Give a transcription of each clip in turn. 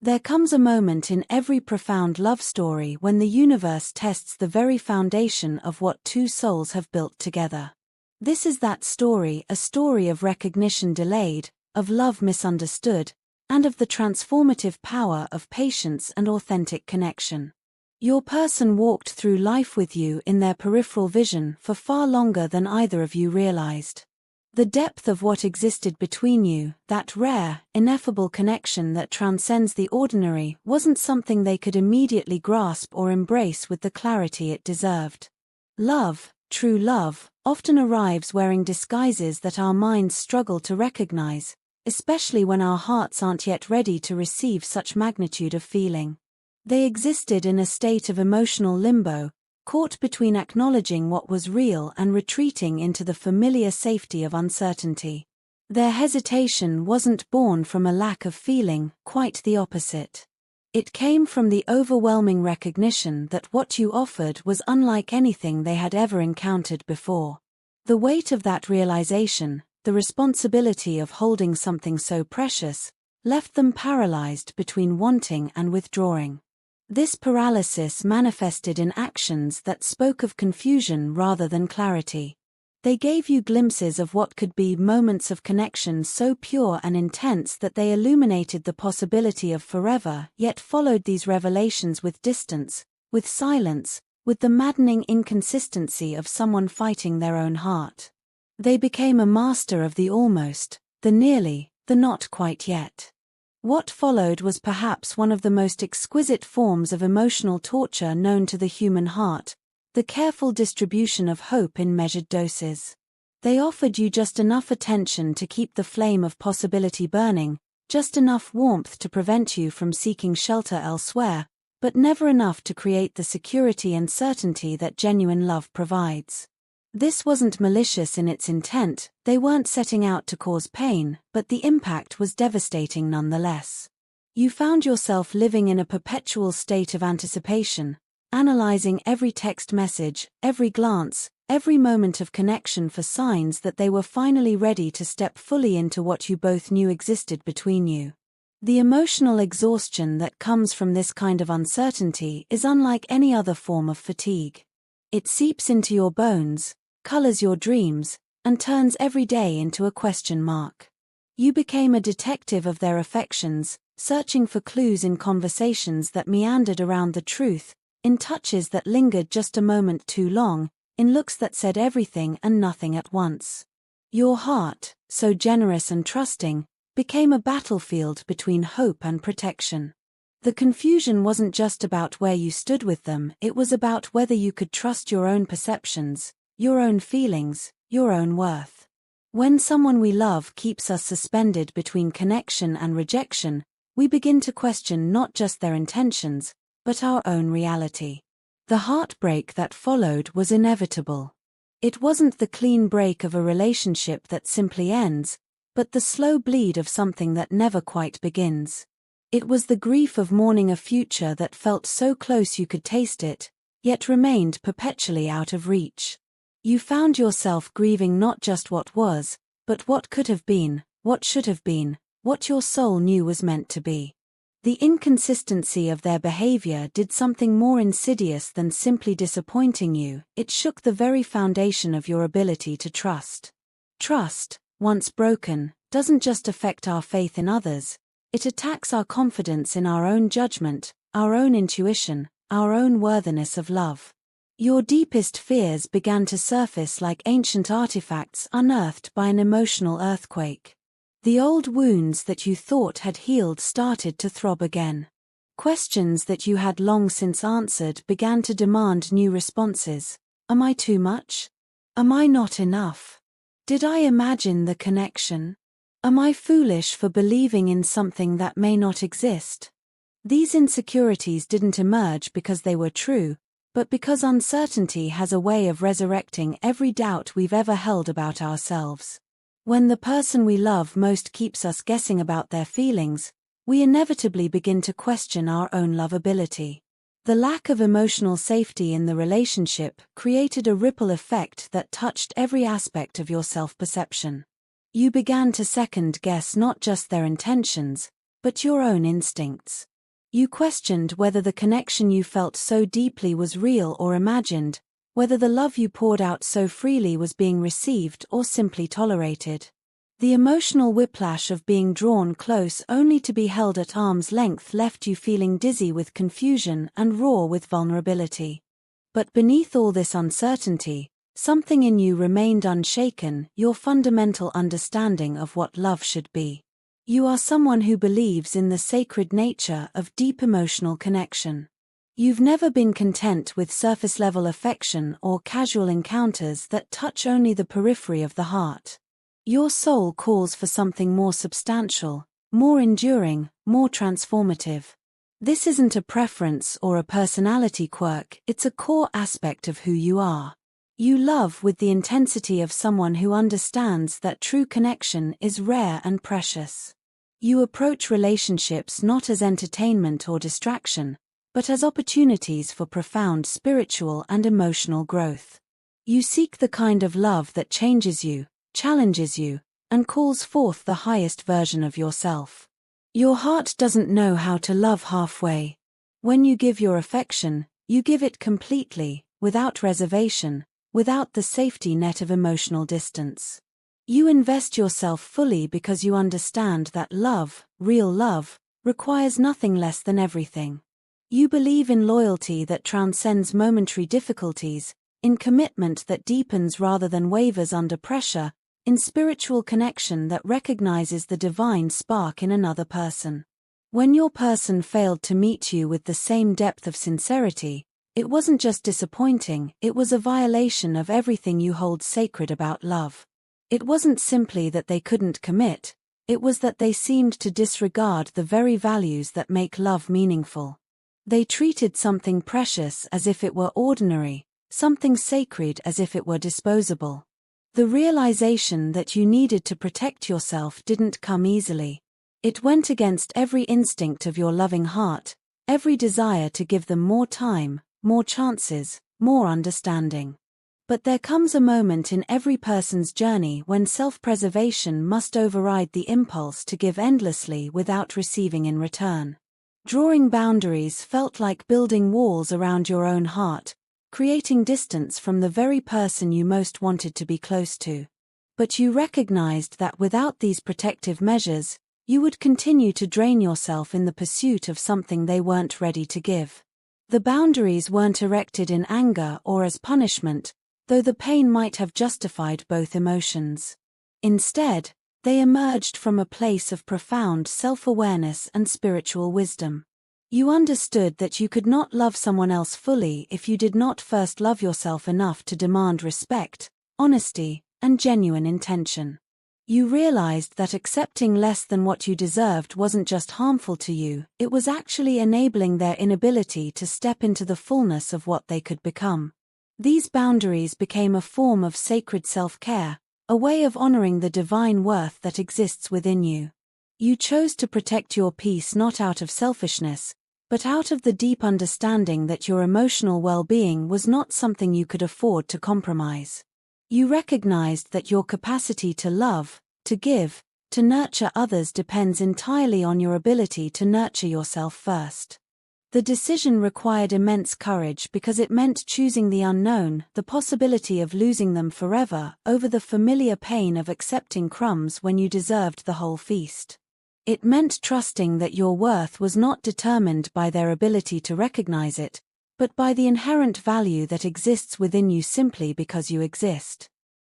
There comes a moment in every profound love story when the universe tests the very foundation of what two souls have built together. This is that story, a story of recognition delayed, of love misunderstood, and of the transformative power of patience and authentic connection. Your person walked through life with you in their peripheral vision for far longer than either of you realized. The depth of what existed between you, that rare, ineffable connection that transcends the ordinary, wasn't something they could immediately grasp or embrace with the clarity it deserved. Love, true love, often arrives wearing disguises that our minds struggle to recognize, especially when our hearts aren't yet ready to receive such magnitude of feeling. They existed in a state of emotional limbo, caught between acknowledging what was real and retreating into the familiar safety of uncertainty. Their hesitation wasn't born from a lack of feeling, quite the opposite. It came from the overwhelming recognition that what you offered was unlike anything they had ever encountered before. The weight of that realization, the responsibility of holding something so precious, left them paralyzed between wanting and withdrawing. This paralysis manifested in actions that spoke of confusion rather than clarity. They gave you glimpses of what could be moments of connection so pure and intense that they illuminated the possibility of forever, yet followed these revelations with distance, with silence, with the maddening inconsistency of someone fighting their own heart. They became a master of the almost, the nearly, the not quite yet. What followed was perhaps one of the most exquisite forms of emotional torture known to the human heart, the careful distribution of hope in measured doses. They offered you just enough attention to keep the flame of possibility burning, just enough warmth to prevent you from seeking shelter elsewhere, but never enough to create the security and certainty that genuine love provides. This wasn't malicious in its intent, they weren't setting out to cause pain, but the impact was devastating nonetheless. You found yourself living in a perpetual state of anticipation, analyzing every text message, every glance, every moment of connection for signs that they were finally ready to step fully into what you both knew existed between you. The emotional exhaustion that comes from this kind of uncertainty is unlike any other form of fatigue. It seeps into your bones, colors your dreams, and turns every day into a question mark. You became a detective of their affections, searching for clues in conversations that meandered around the truth, in touches that lingered just a moment too long, in looks that said everything and nothing at once. Your heart, so generous and trusting, became a battlefield between hope and protection. The confusion wasn't just about where you stood with them, it was about whether you could trust your own perceptions, your own feelings, your own worth. When someone we love keeps us suspended between connection and rejection, we begin to question not just their intentions, but our own reality. The heartbreak that followed was inevitable. It wasn't the clean break of a relationship that simply ends, but the slow bleed of something that never quite begins. It was the grief of mourning a future that felt so close you could taste it, yet remained perpetually out of reach. You found yourself grieving not just what was, but what could have been, what should have been, what your soul knew was meant to be. The inconsistency of their behavior did something more insidious than simply disappointing you, it shook the very foundation of your ability to trust. Trust, once broken, doesn't just affect our faith in others, it attacks our confidence in our own judgment, our own intuition, our own worthiness of love. Your deepest fears began to surface like ancient artifacts unearthed by an emotional earthquake. The old wounds that you thought had healed started to throb again. Questions that you had long since answered began to demand new responses. Am I too much? Am I not enough? Did I imagine the connection? Am I foolish for believing in something that may not exist? These insecurities didn't emerge because they were true, but because uncertainty has a way of resurrecting every doubt we've ever held about ourselves. When the person we love most keeps us guessing about their feelings, we inevitably begin to question our own lovability. The lack of emotional safety in the relationship created a ripple effect that touched every aspect of your self-perception. You began to second-guess not just their intentions, but your own instincts. You questioned whether the connection you felt so deeply was real or imagined, whether the love you poured out so freely was being received or simply tolerated. The emotional whiplash of being drawn close only to be held at arm's length left you feeling dizzy with confusion and raw with vulnerability. But beneath all this uncertainty, something in you remained unshaken, your fundamental understanding of what love should be. You are someone who believes in the sacred nature of deep emotional connection. You've never been content with surface-level affection or casual encounters that touch only the periphery of the heart. Your soul calls for something more substantial, more enduring, more transformative. This isn't a preference or a personality quirk, it's a core aspect of who you are. You love with the intensity of someone who understands that true connection is rare and precious. You approach relationships not as entertainment or distraction, but as opportunities for profound spiritual and emotional growth. You seek the kind of love that changes you, challenges you, and calls forth the highest version of yourself. Your heart doesn't know how to love halfway. When you give your affection, you give it completely, without reservation, without the safety net of emotional distance. You invest yourself fully because you understand that love, real love, requires nothing less than everything. You believe in loyalty that transcends momentary difficulties, in commitment that deepens rather than wavers under pressure, in spiritual connection that recognizes the divine spark in another person. When your person failed to meet you with the same depth of sincerity, it wasn't just disappointing, it was a violation of everything you hold sacred about love. It wasn't simply that they couldn't commit, it was that they seemed to disregard the very values that make love meaningful. They treated something precious as if it were ordinary, something sacred as if it were disposable. The realization that you needed to protect yourself didn't come easily. It went against every instinct of your loving heart, every desire to give them more time, more chances, more understanding. But there comes a moment in every person's journey when self-preservation must override the impulse to give endlessly without receiving in return. Drawing boundaries felt like building walls around your own heart, creating distance from the very person you most wanted to be close to. But you recognized that without these protective measures, you would continue to drain yourself in the pursuit of something they weren't ready to give. The boundaries weren't erected in anger or as punishment, though the pain might have justified both emotions. Instead, they emerged from a place of profound self-awareness and spiritual wisdom. You understood that you could not love someone else fully if you did not first love yourself enough to demand respect, honesty, and genuine intention. You realized that accepting less than what you deserved wasn't just harmful to you, it was actually enabling their inability to step into the fullness of what they could become. These boundaries became a form of sacred self-care, a way of honoring the divine worth that exists within you. You chose to protect your peace not out of selfishness, but out of the deep understanding that your emotional well-being was not something you could afford to compromise. You recognized that your capacity to love, to give, to nurture others depends entirely on your ability to nurture yourself first. The decision required immense courage because it meant choosing the unknown, the possibility of losing them forever, over the familiar pain of accepting crumbs when you deserved the whole feast. It meant trusting that your worth was not determined by their ability to recognize it, but by the inherent value that exists within you simply because you exist.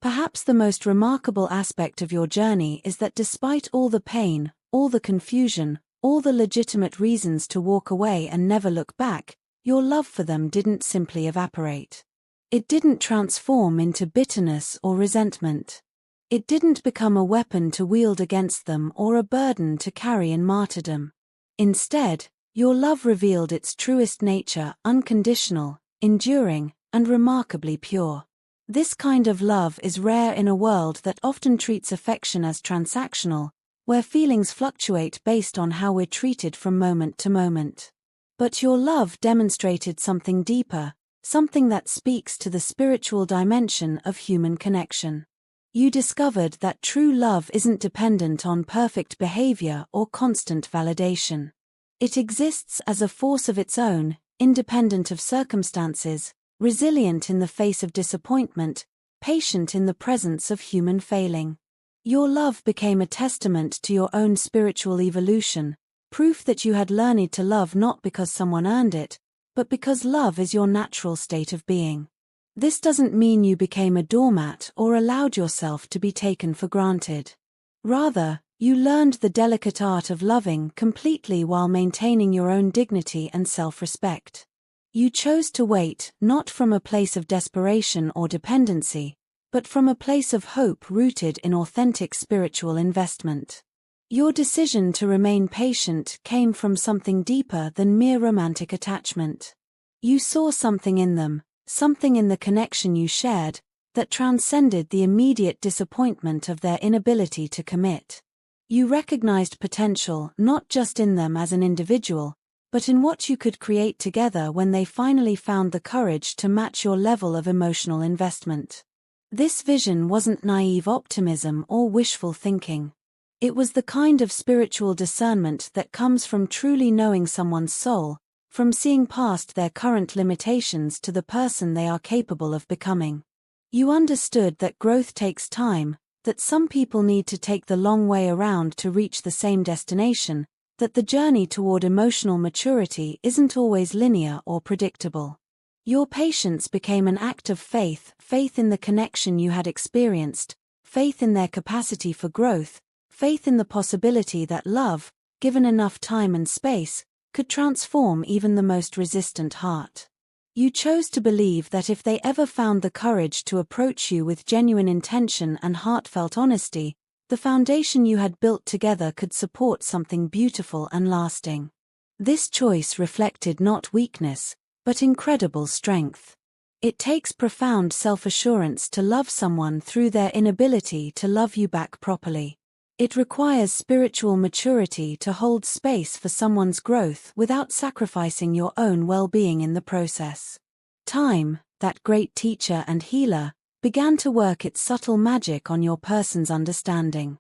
Perhaps the most remarkable aspect of your journey is that despite all the pain, all the confusion, all the legitimate reasons to walk away and never look back, your love for them didn't simply evaporate. It didn't transform into bitterness or resentment. It didn't become a weapon to wield against them or a burden to carry in martyrdom. Instead, your love revealed its truest nature, unconditional, enduring, and remarkably pure. This kind of love is rare in a world that often treats affection as transactional, where feelings fluctuate based on how we're treated from moment to moment. But your love demonstrated something deeper, something that speaks to the spiritual dimension of human connection. You discovered that true love isn't dependent on perfect behavior or constant validation. It exists as a force of its own, independent of circumstances, resilient in the face of disappointment, patient in the presence of human failing. Your love became a testament to your own spiritual evolution, proof that you had learned to love not because someone earned it, but because love is your natural state of being. This doesn't mean you became a doormat or allowed yourself to be taken for granted. Rather, you learned the delicate art of loving completely while maintaining your own dignity and self-respect. You chose to wait, not from a place of desperation or dependency, but from a place of hope rooted in authentic spiritual investment. Your decision to remain patient came from something deeper than mere romantic attachment. You saw something in them, something in the connection you shared, that transcended the immediate disappointment of their inability to commit. You recognized potential not just in them as an individual, but in what you could create together when they finally found the courage to match your level of emotional investment. This vision wasn't naive optimism or wishful thinking. It was the kind of spiritual discernment that comes from truly knowing someone's soul, from seeing past their current limitations to the person they are capable of becoming. You understood that growth takes time, that some people need to take the long way around to reach the same destination, that the journey toward emotional maturity isn't always linear or predictable. Your patience became an act of faith, faith in the connection you had experienced, faith in their capacity for growth, faith in the possibility that love, given enough time and space, could transform even the most resistant heart. You chose to believe that if they ever found the courage to approach you with genuine intention and heartfelt honesty, the foundation you had built together could support something beautiful and lasting. This choice reflected not weakness, but incredible strength. It takes profound self-assurance to love someone through their inability to love you back properly. It requires spiritual maturity to hold space for someone's growth without sacrificing your own well-being in the process. Time, that great teacher and healer, began to work its subtle magic on your person's understanding.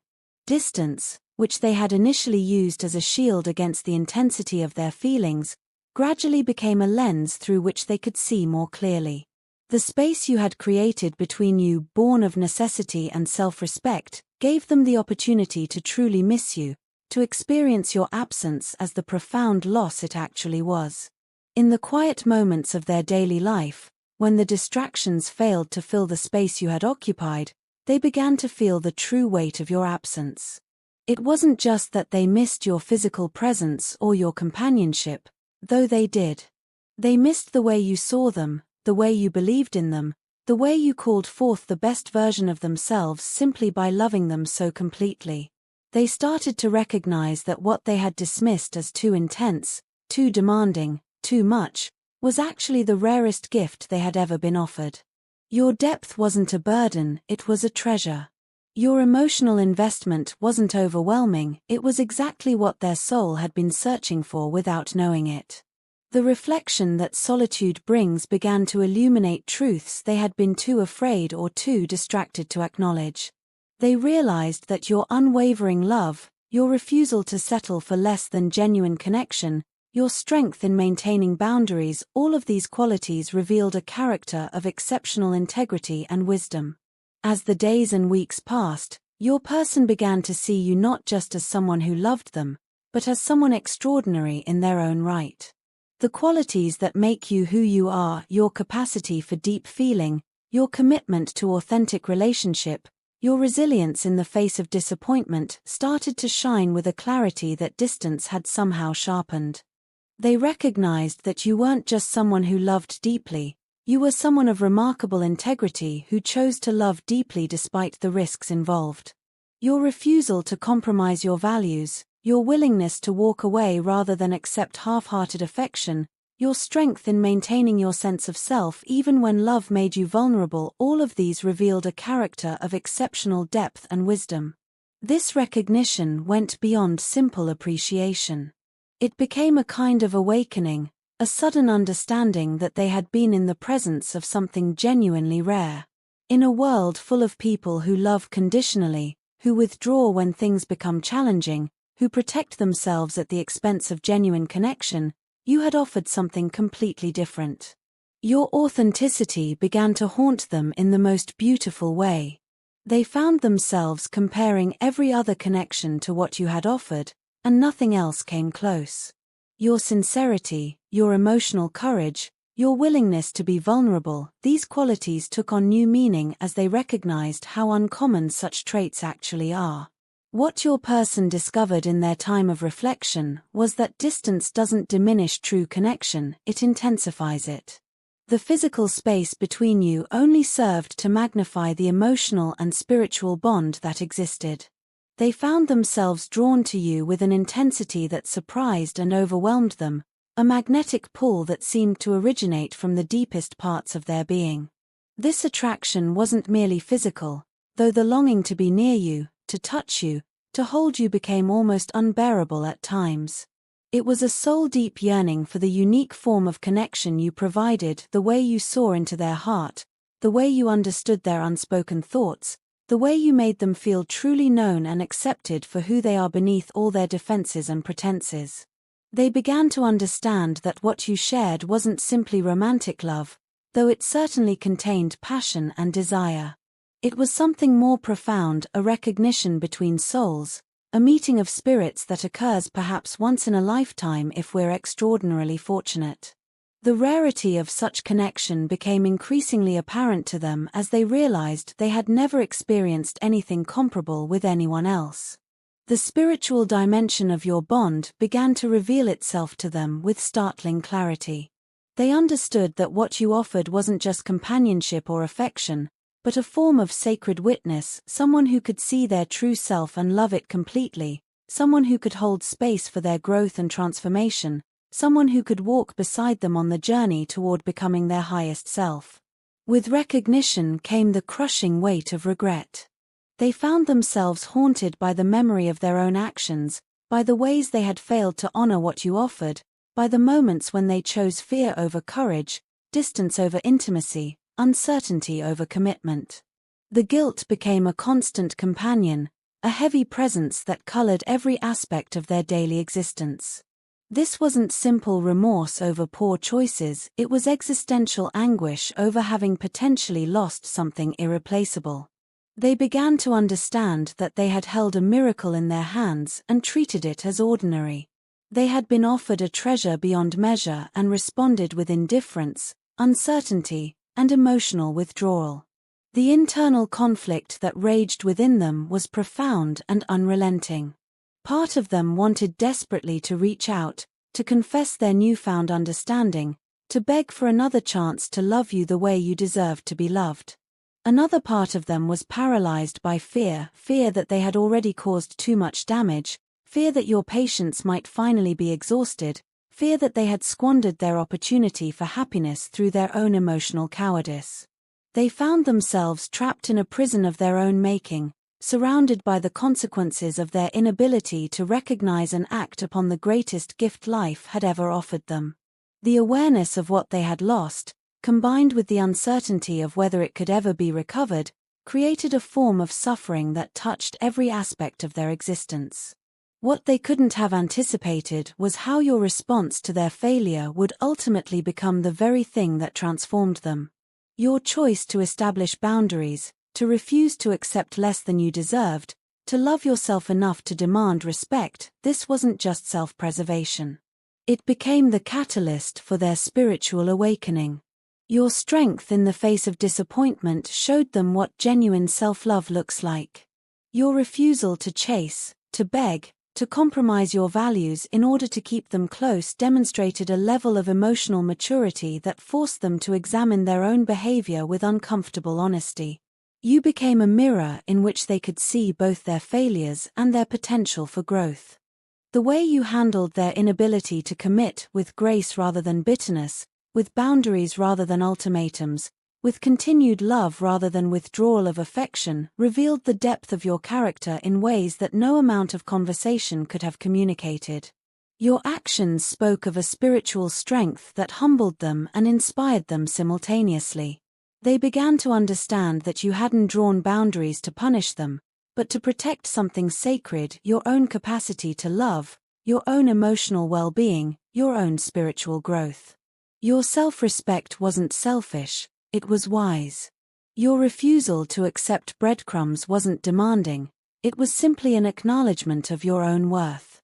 Distance, which they had initially used as a shield against the intensity of their feelings, gradually became a lens through which they could see more clearly. The space you had created between you, born of necessity and self-respect, gave them the opportunity to truly miss you, to experience your absence as the profound loss it actually was. In the quiet moments of their daily life, when the distractions failed to fill the space you had occupied, they began to feel the true weight of your absence. It wasn't just that they missed your physical presence or your companionship, though they did. They missed the way you saw them, the way you believed in them, the way you called forth the best version of themselves simply by loving them so completely. They started to recognize that what they had dismissed as too intense, too demanding, too much, was actually the rarest gift they had ever been offered. Your depth wasn't a burden, it was a treasure. Your emotional investment wasn't overwhelming, it was exactly what their soul had been searching for without knowing it. The reflection that solitude brings began to illuminate truths they had been too afraid or too distracted to acknowledge. They realized that your unwavering love, your refusal to settle for less than genuine connection, your strength in maintaining boundaries, all of these qualities revealed a character of exceptional integrity and wisdom. As the days and weeks passed, your person began to see you not just as someone who loved them, but as someone extraordinary in their own right. The qualities that make you who you are, your capacity for deep feeling, your commitment to authentic relationship, your resilience in the face of disappointment, started to shine with a clarity that distance had somehow sharpened. They recognized that you weren't just someone who loved deeply, you were someone of remarkable integrity who chose to love deeply despite the risks involved. Your refusal to compromise your values, your willingness to walk away rather than accept half-hearted affection, your strength in maintaining your sense of self even when love made you vulnerable, all of these revealed a character of exceptional depth and wisdom. This recognition went beyond simple appreciation. It became a kind of awakening, a sudden understanding that they had been in the presence of something genuinely rare. In a world full of people who love conditionally, who withdraw when things become challenging, who protect themselves at the expense of genuine connection, you had offered something completely different. Your authenticity began to haunt them in the most beautiful way. They found themselves comparing every other connection to what you had offered, and nothing else came close. Your sincerity, your emotional courage, your willingness to be vulnerable, these qualities took on new meaning as they recognized how uncommon such traits actually are. What your person discovered in their time of reflection was that distance doesn't diminish true connection, it intensifies it. The physical space between you only served to magnify the emotional and spiritual bond that existed. They found themselves drawn to you with an intensity that surprised and overwhelmed them, a magnetic pull that seemed to originate from the deepest parts of their being. This attraction wasn't merely physical, though the longing to be near you, to touch you, to hold you became almost unbearable at times. It was a soul-deep yearning for the unique form of connection you provided, the way you saw into their heart, the way you understood their unspoken thoughts, the way you made them feel truly known and accepted for who they are beneath all their defenses and pretenses. They began to understand that what you shared wasn't simply romantic love, though it certainly contained passion and desire. It was something more profound, a recognition between souls, a meeting of spirits that occurs perhaps once in a lifetime if we're extraordinarily fortunate. The rarity of such connection became increasingly apparent to them as they realized they had never experienced anything comparable with anyone else. The spiritual dimension of your bond began to reveal itself to them with startling clarity. They understood that what you offered wasn't just companionship or affection, but a form of sacred witness, someone who could see their true self and love it completely, someone who could hold space for their growth and transformation, someone who could walk beside them on the journey toward becoming their highest self. With recognition came the crushing weight of regret. They found themselves haunted by the memory of their own actions, by the ways they had failed to honor what you offered, by the moments when they chose fear over courage, distance over intimacy, uncertainty over commitment. The guilt became a constant companion, a heavy presence that colored every aspect of their daily existence. This wasn't simple remorse over poor choices, it was existential anguish over having potentially lost something irreplaceable. They began to understand that they had held a miracle in their hands and treated it as ordinary. They had been offered a treasure beyond measure and responded with indifference, uncertainty, and emotional withdrawal. The internal conflict that raged within them was profound and unrelenting. Part of them wanted desperately to reach out, to confess their newfound understanding, to beg for another chance to love you the way you deserved to be loved. Another part of them was paralyzed by fear that they had already caused too much damage, fear that your patience might finally be exhausted, fear that they had squandered their opportunity for happiness through their own emotional cowardice. They found themselves trapped in a prison of their own making, surrounded by the consequences of their inability to recognize and act upon the greatest gift life had ever offered them. The awareness of what they had lost, combined with the uncertainty of whether it could ever be recovered, created a form of suffering that touched every aspect of their existence. What they couldn't have anticipated was how your response to their failure would ultimately become the very thing that transformed them. Your choice to establish boundaries, to refuse to accept less than you deserved, to love yourself enough to demand respect, this wasn't just self-preservation. It became the catalyst for their spiritual awakening. Your strength in the face of disappointment showed them what genuine self-love looks like. Your refusal to chase, to beg, to compromise your values in order to keep them close demonstrated a level of emotional maturity that forced them to examine their own behavior with uncomfortable honesty. You became a mirror in which they could see both their failures and their potential for growth. The way you handled their inability to commit with grace rather than bitterness, with boundaries rather than ultimatums, with continued love rather than withdrawal of affection, revealed the depth of your character in ways that no amount of conversation could have communicated. Your actions spoke of a spiritual strength that humbled them and inspired them simultaneously. They began to understand that you hadn't drawn boundaries to punish them, but to protect something sacred, your own capacity to love, your own emotional well-being, your own spiritual growth. Your self-respect wasn't selfish, it was wise. Your refusal to accept breadcrumbs wasn't demanding, it was simply an acknowledgement of your own worth.